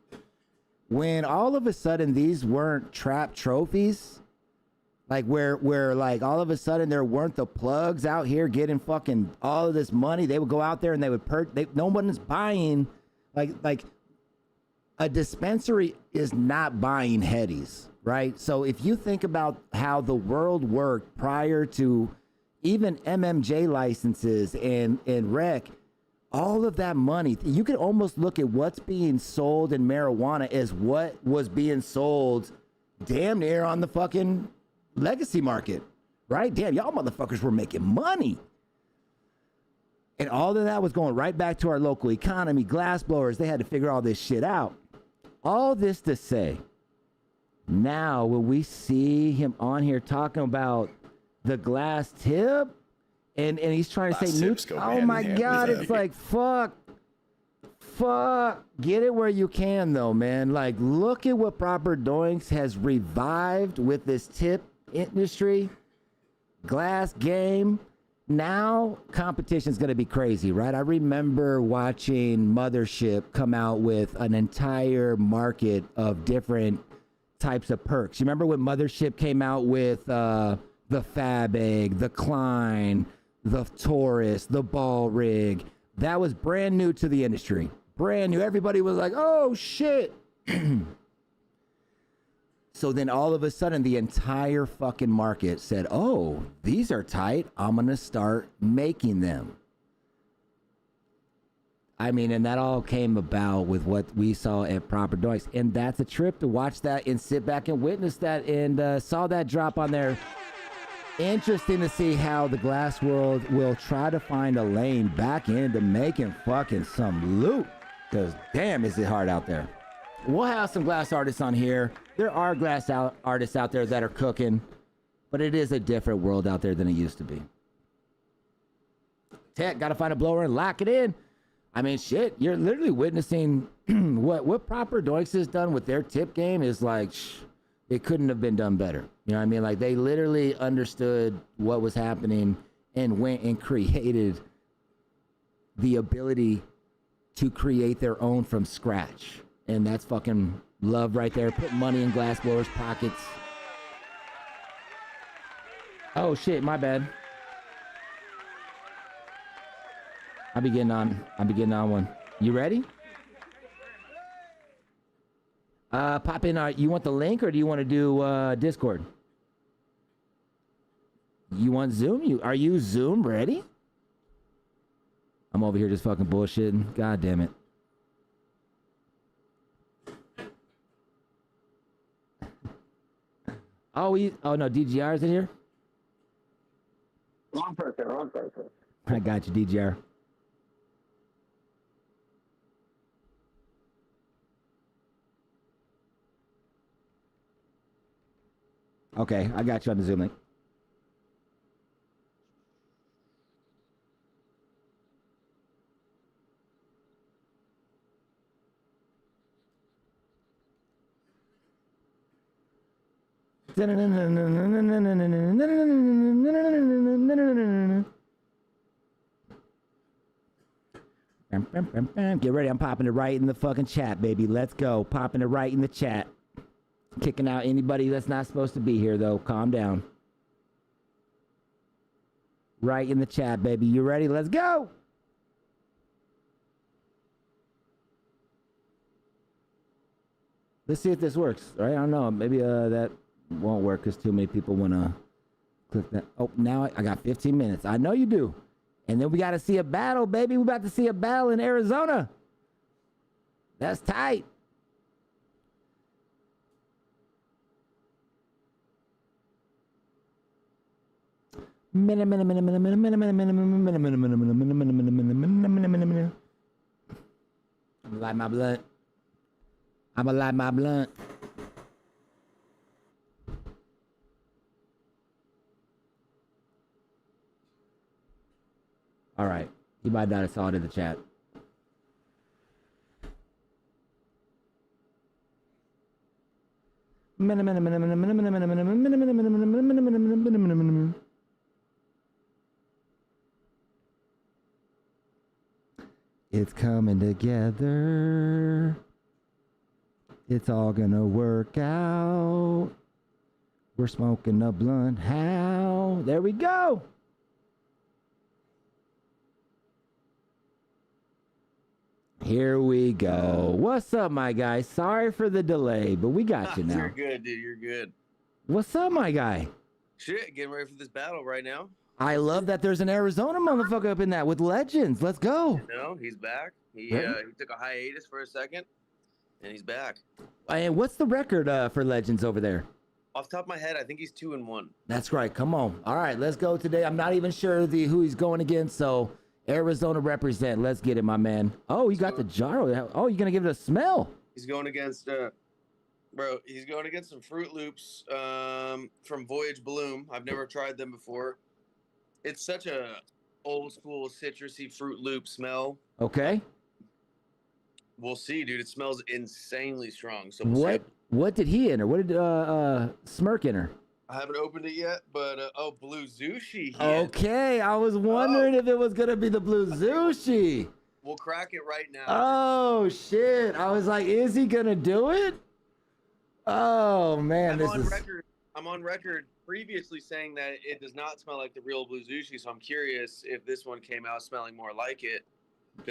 When all of a sudden these weren't trap trophies, like where like all of a sudden there weren't the plugs out here getting fucking all of this money, they would go out there and they would no one is buying, like a dispensary is not buying headies, right? So if you think about how the world worked prior to even MMJ licenses and rec, all of that money, you could almost look at what's being sold in marijuana as what was being sold damn near on the fucking legacy market, right? Damn, y'all motherfuckers were making money. And all of that was going right back to our local economy. Glass blowers, they had to figure all this shit out. All this to say, now when we see him on here talking about the glass tip, And he's trying to Glass say, tips go oh hand my in hand God, with it's it. like, fuck. Get it where you can, though, man. Like, look at what Proper Doinks has revived with this tip industry, glass game. Now, competition's going to be crazy, right? I remember watching Mothership come out with an entire market of different types of perks. You remember when Mothership came out with the Fab Egg, the Klein, the Taurus, the Ball Rig? That was brand new to the industry. Brand new. Everybody was like, oh, shit. So then all of a sudden, the entire fucking market said, oh, these are tight. I'm going to start making them. I mean, and that all came about with what we saw at Proper Doinks. And that's a trip to watch that and sit back and witness that and saw that drop on there. Interesting to see how the glass world will try to find a lane back into making fucking some loot. Because damn, is it hard out there. We'll have some glass artists on here. There are glass artists out there that are cooking, but it is a different world out there than it used to be. Tech, got to find a blower and lock it in. I mean, shit, you're literally witnessing what Proper Doinks has done with their tip game is like, it couldn't have been done better. You know what I mean? Like, they literally understood what was happening and went and created the ability to create their own from scratch. And that's fucking love right there. Put money in glass blowers' pockets. Oh, shit, my bad. I'll be getting on one. You ready? Pop in. You want the link or do you want to do Discord? You want Zoom? Are you Zoom ready? I'm over here just fucking bullshitting. God damn it. Oh no, DGR's in here? Wrong person. I got you, DGR. Okay, I got you on the Zoom link. Get ready, I'm popping it right in the fucking chat, baby. Let's go. Popping it right in the chat. Kicking out anybody that's not supposed to be here, though. Calm down. Right in the chat, baby. You ready? Let's go. Let's see if this works. Right? I don't know. Maybe that won't work because too many people want to click that. Oh, now I got 15 minutes. I know you do. And then we got to see a battle, baby. We're about to see a battle in Arizona. That's tight. I'm gonna light my blunt. I'm gonna light my blunt. All right. You might not have saw it in the chat. It's coming together. It's all gonna work out. We're smoking a blunt. How? There we go. Here we go. What's up, my guy? Sorry for the delay, but we got you now. You're good, dude. You're good. What's up, my guy? Shit, getting ready for this battle right now. I love that there's an Arizona motherfucker up in that with legends. Let's go. You know, he's back. He took a hiatus for a second, and he's back. And what's the record for legends over there? Off the top of my head, I think he's 2-1. That's right. Come on. All right, let's go today. I'm not even sure who he's going against, so Arizona represent. Let's get it, my man. Oh, you got the jar. Oh, you're gonna give it a smell. He's going against, bro. He's going against some Fruit Loops from Voyage Bloom. I've never tried them before. It's such a old school citrusy Fruit Loop smell. Okay. We'll see, dude. It smells insanely strong. So we'll see. What did he enter? What did Smirk enter? I haven't opened it yet, but Blue Zushi. Okay, I was wondering if it was gonna be the Blue Zushi. We'll crack it right now. Oh shit! I was like, is he gonna do it? Oh man, I'm on record previously saying that it does not smell like the real Blue Zushi, so I'm curious if this one came out smelling more like it.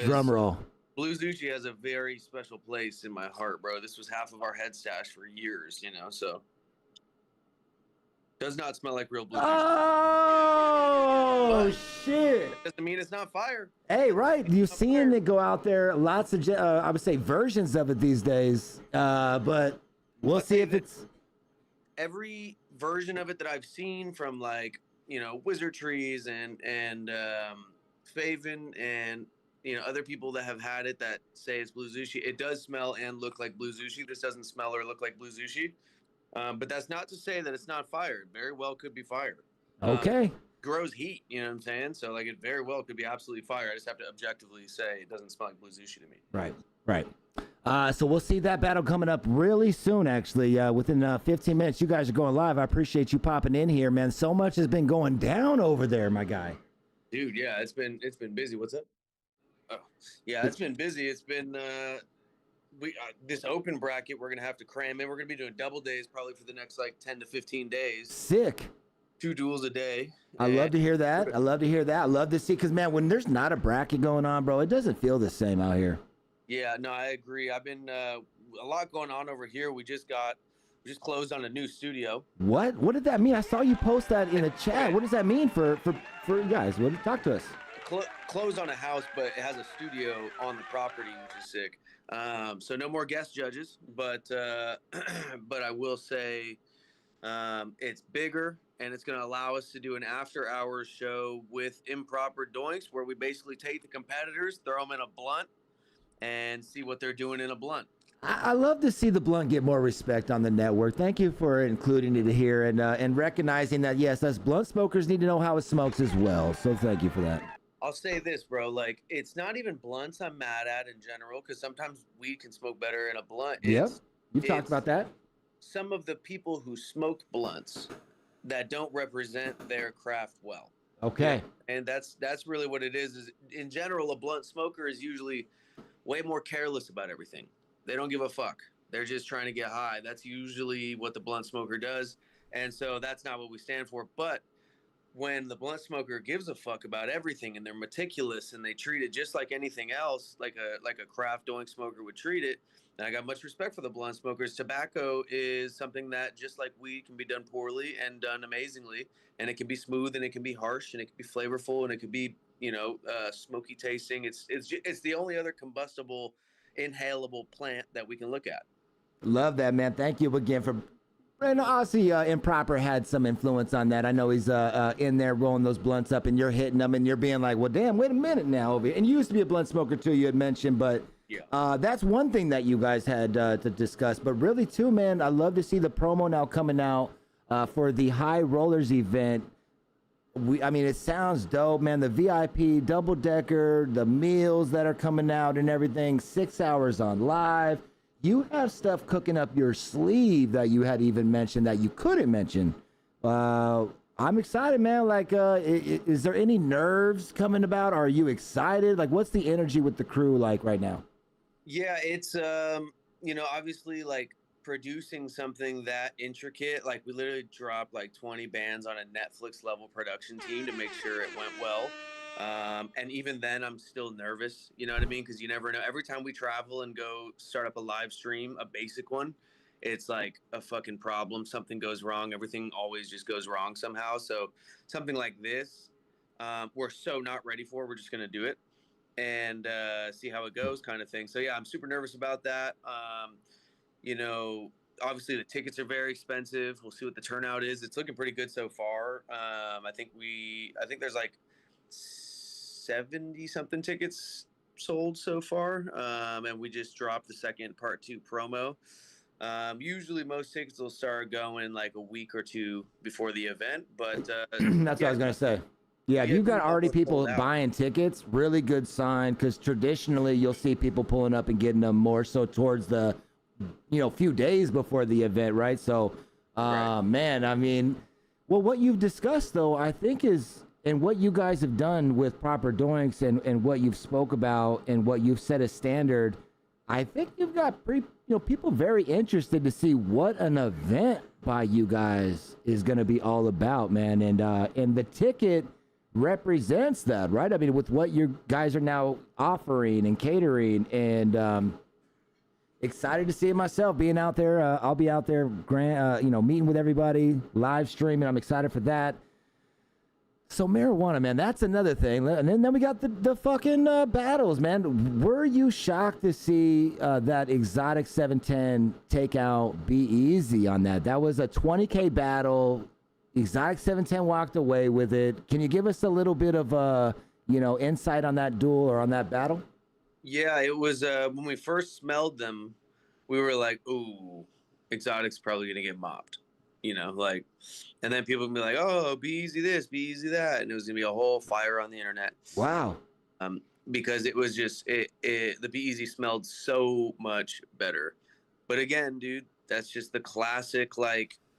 Drum roll. Blue Zushi has a very special place in my heart, bro. This was half of our head stash for years, so does not smell like real Blue Zushi. Oh shit! Doesn't mean it's not fire. Hey, right? You've seen it go out there. Lots of, I would say, versions of it these days. But we'll see if it's every version of it that I've seen from Wizard Trees and Faven and other people that have had it that say it's Blue Zushi. It does smell and look like Blue Zushi. This doesn't smell or look like Blue Zushi. But that's not to say that it's not fire. It very well could be fire. Okay. Grows heat, you know what I'm saying? So it very well could be absolutely fire. I just have to objectively say it doesn't smell like Blue Zushi to me. Right. So we'll see that battle coming up really soon, actually, within 15 minutes. You guys are going live. I appreciate you popping in here, man. So much has been going down over there, my guy. Dude, yeah, it's been busy. What's up? Oh, yeah, it's been busy. It's been this open bracket we're gonna have to cram in. We're gonna be doing double days probably for the next 10 to 15 days. Sick. 2 duels a day. I love to hear that. I love to see, because man, when there's not a bracket going on, bro, it doesn't feel the same out here. Yeah, no, I agree. I've been a lot going on over here. We just closed on a new studio. What did that mean? I saw you post that in the chat. What does that mean for you guys? Talk to us. Closed on a house, but it has a studio on the property, which is sick. So no more guest judges, but I will say it's bigger, and it's going to allow us to do an after-hours show with improper Doinks, where we basically take the competitors, throw them in a blunt, and see what they're doing in a blunt. I love to see the blunt get more respect on the network. Thank you for including it here and recognizing that, yes, us blunt smokers need to know how it smokes as well. So thank you for that. I'll say this, bro. It's not even blunts I'm mad at in general, because sometimes weed can smoke better in a blunt. Yep, you've talked about that. Some of the people who smoke blunts that don't represent their craft well. Okay. And that's really what it is in general, a blunt smoker is usually way more careless about everything. They don't give a fuck. They're just trying to get high. That's usually what the blunt smoker does. And so that's not what we stand for. But when the blunt smoker gives a fuck about everything and they're meticulous and they treat it just like anything else, like a craft Doink smoker would treat it, and I got much respect for the blunt smokers. Tobacco is something that, just like weed, can be done poorly and done amazingly. And it can be smooth and it can be harsh and it can be flavorful and it could be, smoky tasting. It's the only other combustible, inhalable plant that we can look at. Love that, man. Thank you again for. And obviously, Improper had some influence on that. I know he's in there rolling those blunts up, and you're hitting them, and you're being like, "Well, damn, wait a minute now." Over here. And you used to be a blunt smoker too. You had mentioned, but yeah, that's one thing that you guys had to discuss. But really, too, man, I love to see the promo now coming out for the High Rollers event. It sounds dope, man. The VIP double decker, the meals that are coming out, and everything. 6 hours on live. You have stuff cooking up your sleeve that you had even mentioned that you couldn't mention. I'm excited, man. Is there any nerves coming about? Are you excited? What's the energy with the crew like right now? Yeah, it's, obviously producing something that intricate. We literally dropped 20 bands on a Netflix level production team to make sure it went well. And even then I'm still nervous, you know what I mean? Because you never know. Every time we travel and go start up a live stream, a basic one, it's like a fucking problem. Something goes wrong. Everything always just goes wrong somehow. So something like this, we're so not ready for. We're just going to do it and see how it goes, kind of thing. So yeah, I'm super nervous about that. Obviously the tickets are very expensive. We'll see what the turnout is. It's looking pretty good so far. I think there's 70 something tickets sold so far. And we just dropped the second part 2 promo. Usually most tickets will start going a week or two before the event, but that's what I was going to say. Yeah, if you've got already people sold out. buying tickets, really good sign, because traditionally you'll see people pulling up and getting them more so towards the, few days before the event, right? So, Right. man, I mean, well, what you've discussed though, I think is, and what you guys have done with Proper Doinks and what you've spoke about and what you've set as standard, I think you've got people very interested to see what an event by you guys is going to be all about, man. And the ticket represents that, right? I mean, with what you guys are now offering and catering, and excited to see it myself. Being out there, I'll be out there, meeting with everybody, live streaming. I'm excited for that. So marijuana, man, that's another thing. And then we got the fucking battles, man. Were you shocked to see that Exotic 710 takeout Be Easy on that? That was a 20K battle. Exotic 710 walked away with it. Can you give us a little bit of insight on that duel or on that battle? Yeah, it was when we first smelled them, we were like, ooh, Exotic's probably gonna get mopped. And then people would be like, oh, Be Easy this, Be Easy that. And it was gonna be a whole fire on the internet. Wow. Because it was just the Be Easy smelled so much better. But again, dude, that's just the classic,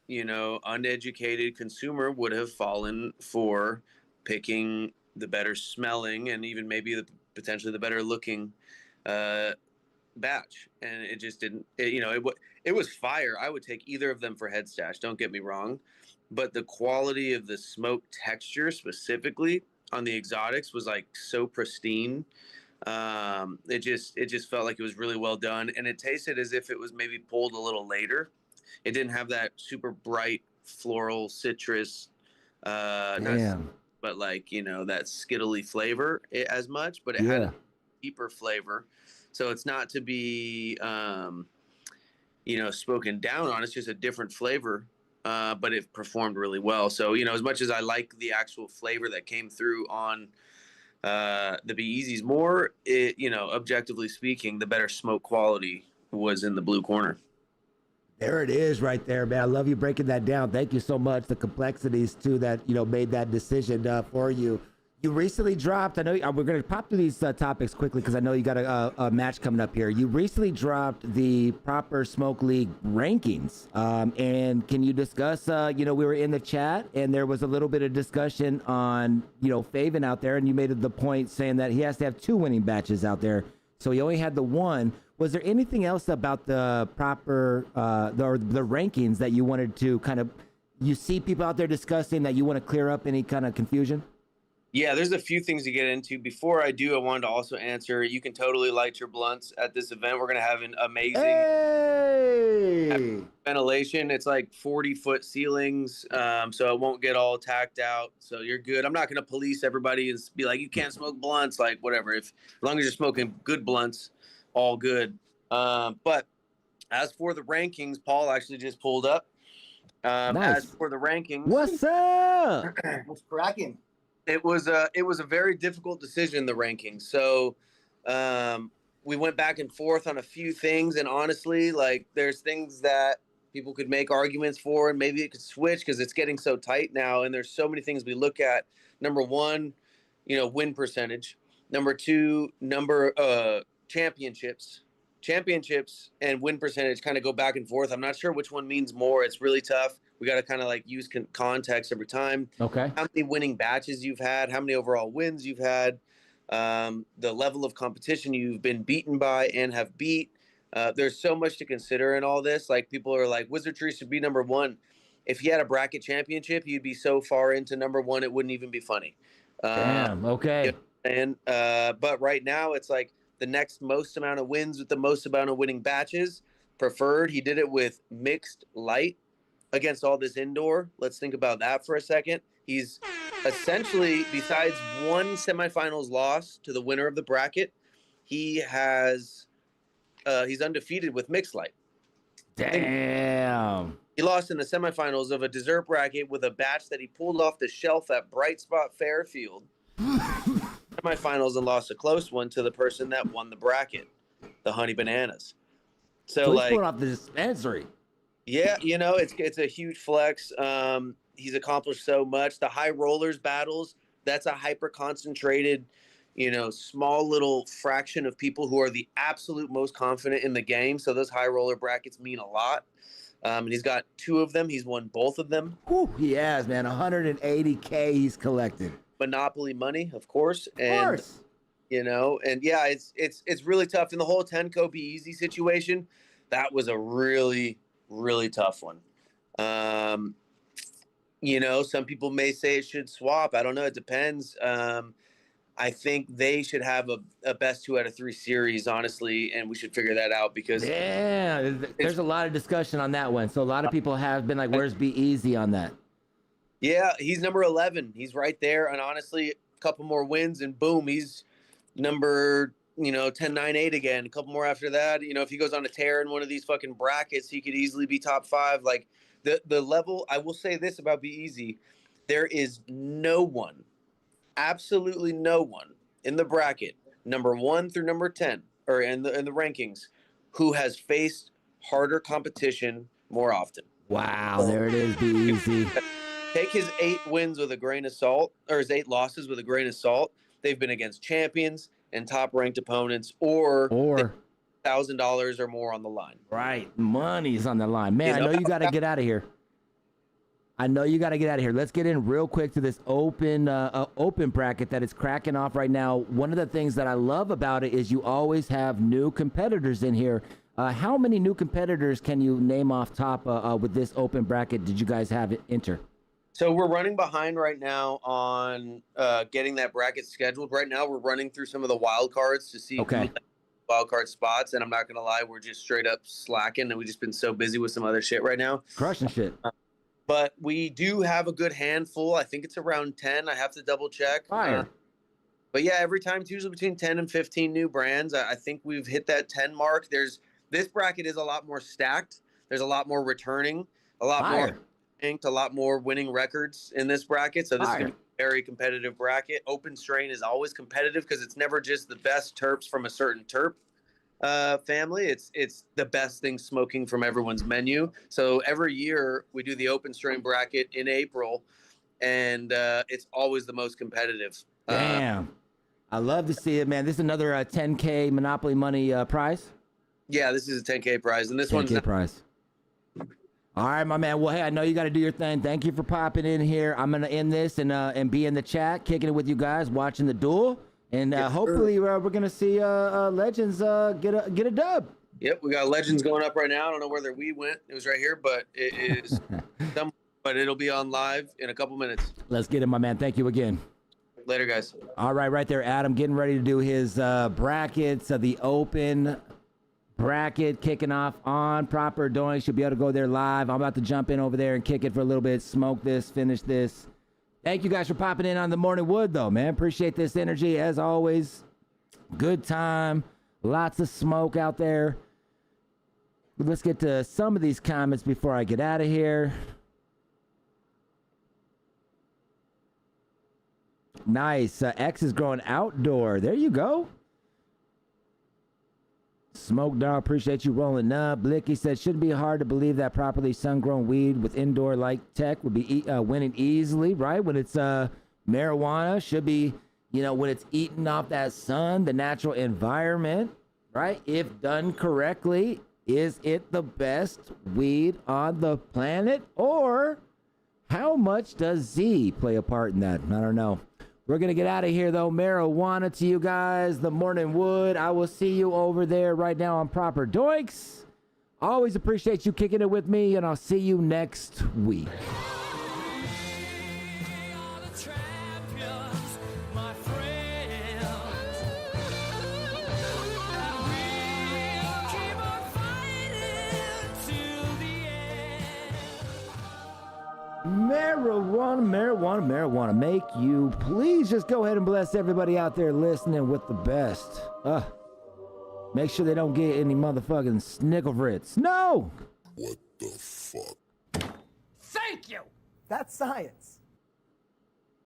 uneducated consumer would have fallen for picking the better smelling and even maybe potentially the better looking batch. And it just didn't, it was fire. I would take either of them for head stash. Don't get me wrong. But the quality of the smoke texture specifically on the exotics was like so pristine. It just felt like it was really well done. And it tasted as if it was maybe pulled a little later. It didn't have that super bright floral citrus, but that skittly flavor as much, but it had a deeper flavor. So it's not to be, spoken down on. It's just a different flavor, but it performed really well. So, as much as I like the actual flavor that came through on the Be Easy's more, objectively speaking, the better smoke quality was in the blue corner. There it is right there, man. I love you breaking that down. Thank you so much. The complexities too that, made that decision for you. You recently dropped, I know we're going to pop through these topics quickly because I know you got a match coming up here. You recently dropped the Proper Smoke League rankings. And can you discuss, we were in the chat and there was a little bit of discussion on, Faven out there, and you made the point saying that he has to have 2 winning batches out there. So he only had the 1. Was there anything else about the Proper, the rankings that you wanted to you see people out there discussing that you want to clear up any kind of confusion? Yeah, there's a few things to get into. Before I do, I wanted to also answer, you can totally light your blunts at this event. We're going to have an amazing ventilation. It's like 40-foot ceilings, so it won't get all tacked out. So you're good. I'm not going to police everybody and be like, you can't smoke blunts, like whatever. As long as you're smoking good blunts, all good. But as for the rankings, Paul actually just pulled up. Nice. As for the rankings. What's up? What's cracking? It was a very difficult decision, the rankings. So we went back and forth on a few things, and honestly, there's things that people could make arguments for, and maybe it could switch because it's getting so tight now, and there's so many things we look at. Number 1, win percentage. Number 2, championships and win percentage kind of go back and forth. I'm not sure which one means more. It's really tough. We got to kind of use context every time. Okay. How many winning batches you've had, how many overall wins you've had, the level of competition you've been beaten by and have beat. There's so much to consider in all this. People are like, Wizardry should be number 1. If he had a bracket championship, you'd be so far into number 1, it wouldn't even be funny. Damn, okay. But right now it's the next most amount of wins with the most amount of winning batches. Preferred, he did it with mixed light against all this indoor. Let's think about that for a second. He's essentially, besides 1 semifinals loss to the winner of the bracket, he's undefeated with mixed light. Damn. He lost in the semifinals of a dessert bracket with a batch that he pulled off the shelf at Bright Spot Fairfield. Semifinals, and lost a close one to the person that won the bracket, the Honey Bananas. So he's pulling off the dispensary. Yeah, it's a huge flex. He's accomplished so much. The high rollers battles that's a hyper concentrated, small little fraction of people who are the absolute most confident in the game. So those high roller brackets mean a lot. And he's got 2 of them. He's won both of them. Whew, he has, man. 180K he's collected. Monopoly money, of course. Of course. And yeah, it's really tough. In the whole 10 Be Easy situation, that was a really, really tough one. Some people may say it should swap. I don't know. It depends. I think they should have a best 2 out of 3 series, honestly, and we should figure that out because there's a lot of discussion on that one. So a lot of people have been like, "Where's Be Easy on that?" Yeah, he's number 11. He's right there, and honestly, a couple more wins, and boom, he's number 10, 9, 8 again. A couple more after that. If he goes on a tear in one of these fucking brackets, he could easily be top 5. Like the level. I will say this about Be Easy: there is no one. Absolutely no one in the bracket, number 1 through number 10, or in the rankings, who has faced harder competition more often. Wow, there it is, Be Easy. Take his 8 wins with a grain of salt, or his 8 losses with a grain of salt. They've been against champions and top-ranked opponents, or $1,000 or more on the line. Right, money's on the line. Man, I know you got to get out of here. Let's get in real quick to this open bracket that is cracking off right now. One of the things that I love about it is you always have new competitors in here. How many new competitors can you name off top with this open bracket did you guys have enter? So we're running behind right now on getting that bracket scheduled. Right now we're running through some of the wild cards to see wild card spots. And I'm not going to lie, we're just straight up slacking. And we've just been so busy with some other shit right now. Crushing shit. But we do have a good handful. I think it's around 10. I have to double check. Fire. But yeah, every time it's usually between 10 and 15 new brands. I think we've hit that 10 mark. This bracket is a lot more stacked. There's a lot more returning, a lot more inked, a lot more winning records in this bracket. So this is going to be a very competitive bracket. Open strain is always competitive because it's never just the best terps from a certain terp family. It's the best thing smoking from everyone's menu. So every year we do the open strain bracket in April, and it's always the most competitive. Damn. I love to see it, man. This is another 10K Monopoly money prize. Yeah, this is a 10K prize, and this one's 10K prize. All right, my man. Well, hey, I know you got to do your thing. Thank you for popping in here. I'm gonna end this and be in the chat, kicking it with you guys, watching the duel. And hopefully we're gonna see Legends get a dub. Yep, we got Legends going up right now. I don't know where their weed went. It was right here, but it is but it'll be on live in a couple minutes. Let's get it, my man. Thank you again. Later, guys. All right there, Adam, getting ready to do his brackets of the open bracket, kicking off on Proper Doinks. You'll be able to go there live. I'm about to jump in over there and kick it for a little bit, smoke this, finish this. Thank you guys for popping in on the Morning Wood, though, man. Appreciate this energy, as always. Good time. Lots of smoke out there. Let's get to some of these comments before I get out of here. Nice. X is growing outdoor. There you go. Smoke Dog, appreciate you rolling up. Blicky said, shouldn't be hard to believe that properly sun-grown weed with indoor-like tech would be winning easily, right? When it's marijuana, should be, when it's eating off that sun, the natural environment, right? If done correctly, is it the best weed on the planet? Or how much does Z play a part in that? I don't know. We're going to get out of here, though. Marijuana to you guys. The Morning Wood. I will see you over there right now on Proper Doinks. Always appreciate you kicking it with me, and I'll see you next week. Marijuana make you please just go ahead and bless everybody out there listening with the best. Make sure they don't get any motherfucking snicklefritz. No! What the fuck? Thank you! That's science.